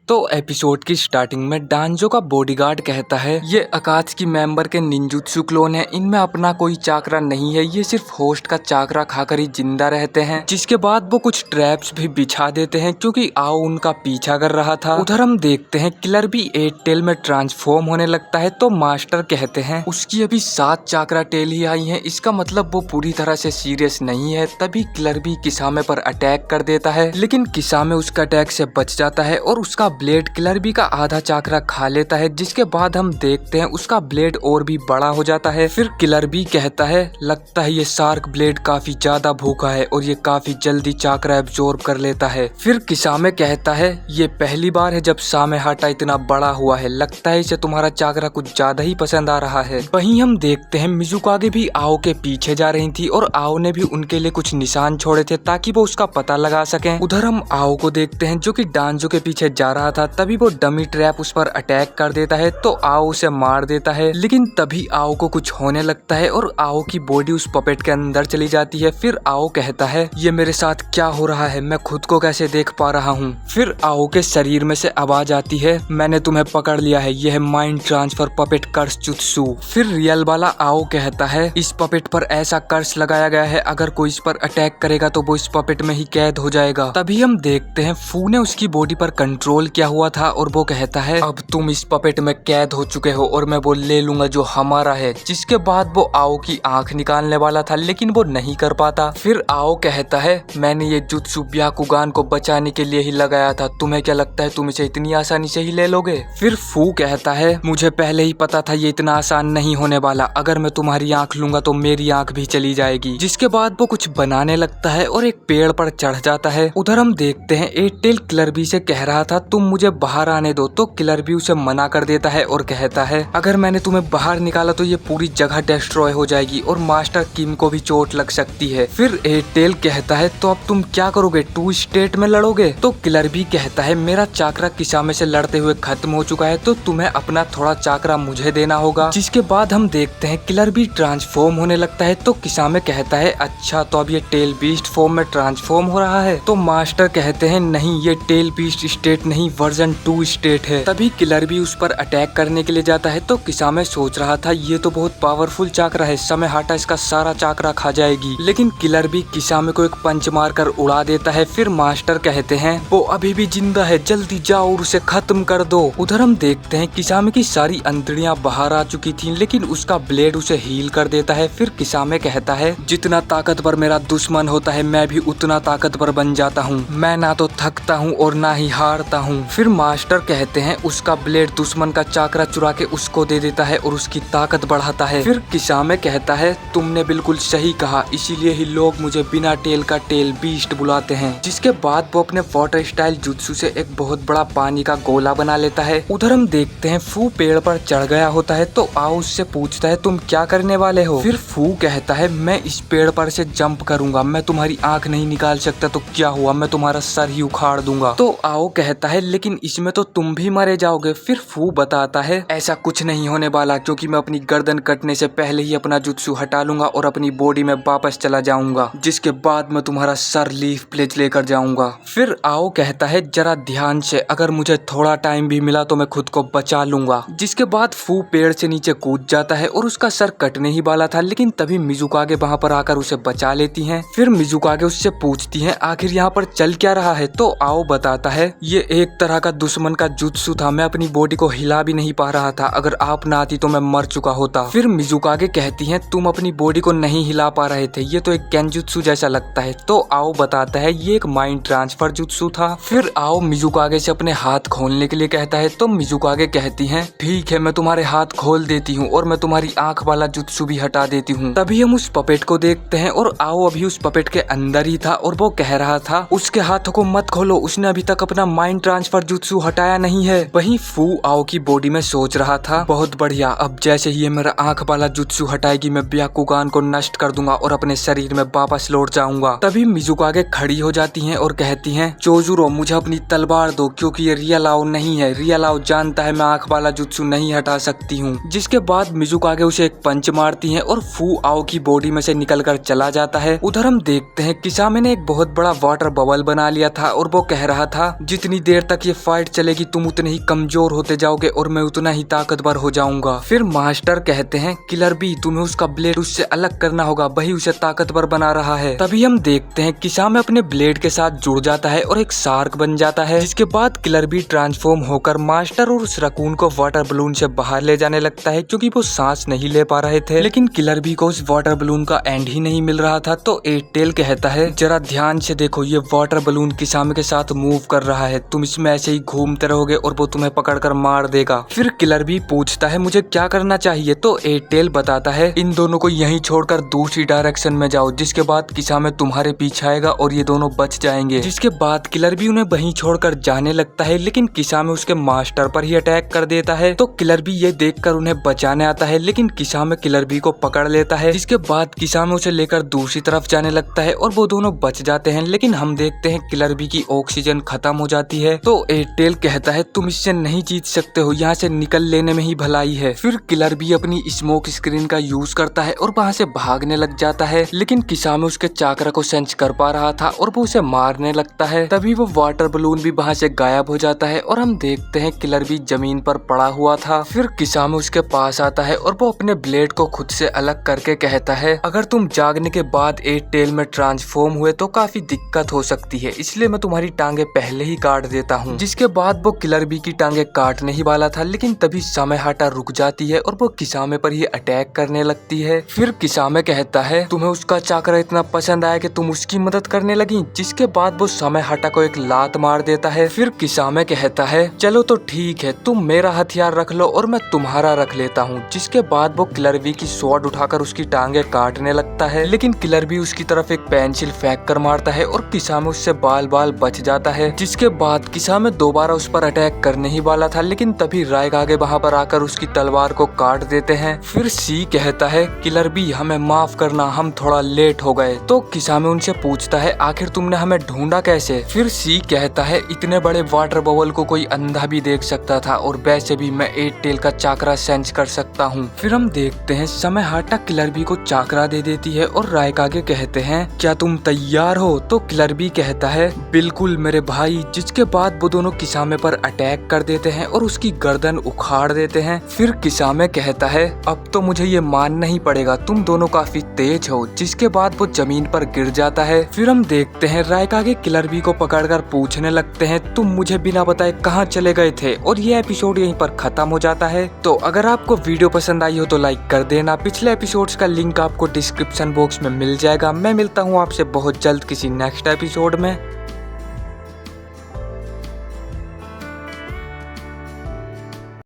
तो एपिसोड की स्टार्टिंग में डांजो का बॉडीगार्ड कहता है ये अकात्सुकी मेंबर के निंजुत्सु क्लोन है, इनमें अपना कोई चाकरा नहीं है, ये सिर्फ होस्ट का चाकरा खाकर ही जिंदा रहते हैं। जिसके बाद वो कुछ ट्रैप्स भी बिछा देते हैं क्योंकि आओ उनका पीछा कर रहा था। उधर हम देखते हैं किलर भी 8 टेल में ट्रांसफॉर्म होने लगता है तो मास्टर कहते हैं उसकी अभी 7 चाकरा टेल ही आई है, इसका मतलब वो पूरी तरह से सीरियस नहीं है। तभी किलर भी किसामे पर अटैक कर देता है लेकिन किसामे उसका अटैक से बच जाता है और उसका ब्लेड किलर बी का आधा चाकरा खा लेता है। जिसके बाद हम देखते हैं उसका ब्लेड और भी बड़ा हो जाता है। फिर किलर बी कहता है लगता है ये शार्क ब्लेड काफी ज्यादा भूखा है और ये काफी जल्दी चाकरा एब्जॉर्ब कर लेता है। फिर किसामे कहता है ये पहली बार है जब सामे हाटा इतना बड़ा हुआ है, लगता है इसे तुम्हारा चाकरा कुछ ज्यादा ही पसंद आ रहा है। वहीं हम देखते हैं मिजुकागे भी आओ के पीछे जा रही थी और आओ ने भी उनके लिए कुछ निशान छोड़े थे ताकि वो उसका पता लगा सकें। उधर हम आओ को देखते हैं जो कि डांजो के पीछे जा रहा था। तभी वो डमी ट्रैप उस पर अटैक कर देता है तो आओ उसे मार देता है लेकिन तभी आओ को कुछ होने लगता है और आओ की बॉडी उस पपेट के अंदर चली जाती है। फिर आओ कहता है ये मेरे साथ क्या हो रहा है, मैं खुद को कैसे देख पा रहा हूँ। फिर आओ के शरीर में से आवाज आती है मैंने तुम्हें पकड़ लिया है, यह है माइंड ट्रांसफर पपेट कर्स जुत्सु। फिर रियल वाला आओ कहता है इस पपेट पर ऐसा कर्स लगाया गया है, अगर कोई इस पर अटैक करेगा तो वो इस पपेट में ही कैद हो जाएगा। तभी हम देखते हैं फू ने उसकी बॉडी पर कंट्रोल किया हुआ था और वो कहता है अब तुम इस पपेट में कैद हो चुके हो और मैं वो ले लूंगा जो हमारा है। जिसके बाद वो आओ की आंख निकालने वाला था लेकिन वो नहीं कर पाता। फिर आओ कहता है मैंने ये जुत्सु ब्याकुगान को बचाने के लिए ही लगाया था, तुम्हें क्या लगता है तुम इसे इतनी आसानी से ही ले लोगे। फिर फू कहता है मुझे पहले ही पता था ये इतना आसान नहीं होने वाला, अगर मैं तुम्हारी आंख लूंगा तो मेरी आंख भी चली जाएगी। जिसके बाद वो कुछ बनाने लगता है और एक पेड़ पर चढ़ जाता है। उधर हम देखते हैं 8 टेल किलर बी से कह रहा था तुम मुझे बाहर आने दो, तो किलर बी उसे मना कर देता है और कहता है अगर मैंने तुम्हें बाहर निकाला तो ये पूरी जगह डिस्ट्रॉय हो जाएगी और मास्टर किम को भी चोट लग सकती है। फिर 8 टेल कहता है तो अब तुम क्या करोगे, 2 स्टेट में लड़ोगे। तो किलर बी कहता है मेरा चाकरा किसामे से लड़ते हुए खत्म हो चुका है तो तुम्हें अपना थोड़ा चाकरा मुझे देना होगा। जिसके बाद हम देखते हैं किलर बी ट्रांसफॉर्म होने लगता है तो किसामे कहता है अच्छा तो अब ये टेल बीस्ट फॉर्म में ट्रांसफॉर्म हो रहा है। तो मास्टर कहते हैं नहीं ये टेल बीस्ट स्टेट नहीं वर्जन 2 स्टेट है। तभी किलर भी उस पर अटैक करने के लिए जाता है तो किसामे सोच रहा था ये तो बहुत पावरफुल चाकरा है, समय हाटा इसका सारा चाकरा खा जाएगी। लेकिन किलर भी किसामे को एक पंच मारकर उड़ा देता है। फिर मास्टर कहते हैं वो अभी भी जिंदा है, जल्दी जाओ और उसे खत्म कर दो। उधर हम देखते हैं किसामे की सारी अंतड़ियां बाहर आ चुकी थी लेकिन उसका ब्लेड उसे हील कर देता है। फिर किसामे कहता है जितना ताकतवर मेरा दुश्मन होता है मैं भी उतना ताकतवर बन जाता हूँ, मैं ना तो थकता हूँ और ना ही हारता हूँ। फिर मास्टर कहते हैं उसका ब्लेड दुश्मन का चाकरा चुरा के उसको दे देता है और उसकी ताकत बढ़ाता है। फिर किसामे कहता है तुमने बिल्कुल सही कहा, इसीलिए ही लोग मुझे बिना टेल का टेल बीस्ट बुलाते हैं। जिसके बाद वो अपने वाटर स्टाइल जुत्सु से एक बहुत बड़ा पानी का गोला बना लेता है। उधर हम देखते हैं फू पेड़ पर चढ़ गया होता है तो आओ उससे पूछता है तुम क्या करने वाले हो। फिर फू कहता है मैं इस पेड़ पर से जंप करूंगा, मैं तुम्हारी आंख नहीं निकाल सकता तो क्या हुआ, मैं तुम्हारा सर ही उखाड़ दूंगा। तो आओ कहता है लेकिन इसमें तो तुम भी मारे जाओगे। फिर फू बताता है ऐसा कुछ नहीं होने वाला क्योंकि मैं अपनी गर्दन कटने से पहले ही अपना जुत्सु हटा लूंगा और अपनी बॉडी में वापस चला जाऊंगा, जिसके बाद मैं तुम्हारा सर लीफ प्लेज लेकर जाऊंगा। फिर आओ कहता है जरा ध्यान से, अगर मुझे थोड़ा टाइम भी मिला तो मैं खुद को बचा लूंगा। जिसके बाद फू पेड़ से नीचे कूद जाता है और उसका सर कटने ही वाला था लेकिन तभी मिजुकागे वहां पर आकर उसे बचा लेती हैं। फिर मिजुकागे उससे पूछती हैं आखिर यहाँ पर चल क्या रहा है। तो आओ बताता है ये एक तरह का दुश्मन का जुत्सु था, मैं अपनी बॉडी को हिला भी नहीं पा रहा था, अगर आप ना आती तो मैं मर चुका होता। फिर मिजुकागे कहती हैं तुम अपनी बॉडी को नहीं हिला पा रहे थे, ये तो एक गेंजुत्सु जैसा लगता है। तो आओ बताता है ये एक माइंड ट्रांसफर जुत्सु था। फिर आओ मिजुकागे से अपने हाथ खोलने के लिए कहता है तो मिजुकागे कहती हैं ठीक है मैं तुम्हारे हाथ खोल देती हूँ और मैं तुम्हारी आंख वाला जुत्सु भी हटा देती हूँ। तभी हम उस पपेट को देखते हैं और आओ अभी उस पपेट के अंदर ही था और वो कह रहा था उसके हाथों को मत खोलो, उसने अभी तक अपना माइंड ट्रांसफर जुत्सु हटाया नहीं है। वहीं फू आओ की बॉडी में सोच रहा था बहुत बढ़िया, अब जैसे ही ये मेरा आंख वाला जुत्सु हटाएगी मैं ब्याकुगान को नष्ट कर दूंगा और अपने शरीर में वापस लौट जाऊंगा। तभी मिजुकागे खड़ी हो जाती हैं और कहती हैं चोजुरो मुझे अपनी तलवार दो क्योंकि ये रियल आओ नहीं है, रियल आओ जानता है मैं आंख वाला जुत्सु नहीं हटा सकती हूँ। जिसके बाद मिजुकागे उसे एक पंच मारती हैं और फू आओ की बॉडी में से निकलकर चला जाता है। उधर हम देखते हैं किसामे ने एक बहुत बड़ा वाटर बबल बना लिया था और वो कह रहा था जितनी देर तक तक ये फाइट चलेगी तुम उतने ही कमजोर होते जाओगे और मैं उतना ही ताकतवर हो जाऊंगा। फिर मास्टर कहते हैं किलर बी तुम्हें उसका ब्लेड उससे अलग करना होगा, वही उसे ताकतवर बना रहा है। तभी हम देखते हैं किसामे अपने ब्लेड के साथ जुड़ जाता है और एक शार्क बन जाता है, जिसके बाद किलर बी ट्रांसफॉर्म होकर मास्टर और उस रकून को वाटर बलून से बाहर ले जाने लगता है, क्योंकि वो सांस नहीं ले पा रहे थे। लेकिन किलर बी को उस वाटर बलून का एंड ही नहीं मिल रहा था। तो एट टेल कहता है जरा ध्यान से देखो, ये वाटर बलून किसामे के साथ मूव कर रहा है, तुम इसमें ऐसे ही घूमते रहोगे और वो तुम्हें पकड़कर मार देगा। फिर किलर बी पूछता है मुझे क्या करना चाहिए, तो एट टेल बताता है इन दोनों को यहीं छोड़कर दूसरी डायरेक्शन में जाओ, जिसके बाद किसामे तुम्हारे पीछे आएगा और ये दोनों बच जाएंगे। जिसके बाद किलर बी उन्हें वहीं छोड़कर जाने लगता है, लेकिन किसामे उसके मास्टर पर ही अटैक कर देता है। तो किलर बी ये देखकर उन्हें बचाने आता है, लेकिन किसामे किलर बी को पकड़ लेता है। जिसके बाद किसामे उसे लेकर दूसरी तरफ जाने लगता है और वो दोनों बच जाते हैं। लेकिन हम देखते हैं किलर बी की ऑक्सीजन खत्म हो जाती है। तो एट टेल कहता है तुम इससे नहीं जीत सकते हो, यहाँ से निकल लेने में ही भलाई है। फिर किलर बी अपनी स्मोक स्क्रीन का यूज करता है और वहाँ से भागने लग जाता है, लेकिन किसामे उसके चाकरा को सेंस कर पा रहा था और वो उसे मारने लगता है। तभी वो वाटर बलून भी वहाँ से गायब हो जाता है और हम देखते हैं किलर बी जमीन पर पड़ा हुआ था। फिर किसामे उसके पास आता है और वो अपने ब्लेड को खुद से अलग करके कहता है अगर तुम जागने के बाद एट टेल में ट्रांसफॉर्म हुए तो काफी दिक्कत हो सकती है, इसलिए मैं तुम्हारी टांगे पहले ही काट देता हूँ। जिसके बाद वो किलर बी की टांगे काटने ही वाला था, लेकिन तभी सामेहाटा रुक जाती है और वो किसामे पर ही अटैक करने लगती है। फिर किसामे कहता है तुम्हें उसका चाकरा इतना पसंद आया कि तुम उसकी मदद करने लगी। जिसके बाद वो सामेहाटा को एक लात मार देता है। फिर किसामे कहता है चलो तो ठीक है, तुम मेरा हथियार रख लो और मैं तुम्हारा रख लेता हूँ। जिसके बाद वो किलर बी की स्वॉर्ड उठाकर उसकी टांगे काटने लगता है, लेकिन किलर बी उसकी तरफ एक पेंसिल फेंक कर मारता है और किसामे उससे बाल बाल बच जाता है। जिसके बाद किसामे दोबारा उस पर अटैक करने ही वाला था, लेकिन तभी रायकागे वहाँ पर आकर उसकी तलवार को काट देते हैं। फिर सी कहता है किलर बी हमें माफ करना, हम थोड़ा लेट हो गए। तो किसामे उनसे पूछता है आखिर तुमने हमें ढूंढा कैसे। फिर सी कहता है इतने बड़े वाटर बबल को कोई अंधा भी देख सकता था और वैसे भी मैं एट टेल का चाकरा सेंस कर सकता हूँ। फिर हम देखते हैं सामेहाटा किलर बी को चाकरा दे देती है और रायकागे कहते हैं क्या तुम तैयार हो। तो किलर बी कहता है बिल्कुल मेरे भाई। जिसके बाद वो दोनों किसामे पर अटैक कर देते हैं और उसकी गर्दन उखाड़ देते हैं। फिर किसामे कहता है अब तो मुझे ये मानना ही पड़ेगा, तुम दोनों काफी तेज हो। जिसके बाद वो जमीन पर गिर जाता है। फिर हम देखते हैं रायकागे किलर बी को पकड़कर पूछने लगते हैं तुम मुझे बिना बताए कहाँ चले गए थे, और ये एपिसोड यहीं पर खत्म हो जाता है। तो अगर आपको वीडियो पसंद आई हो तो लाइक कर देना। पिछले एपिसोड्स का लिंक आपको डिस्क्रिप्शन बॉक्स में मिल जाएगा। मैं मिलता हूँ आपसे बहुत जल्द किसी नेक्स्ट एपिसोड में।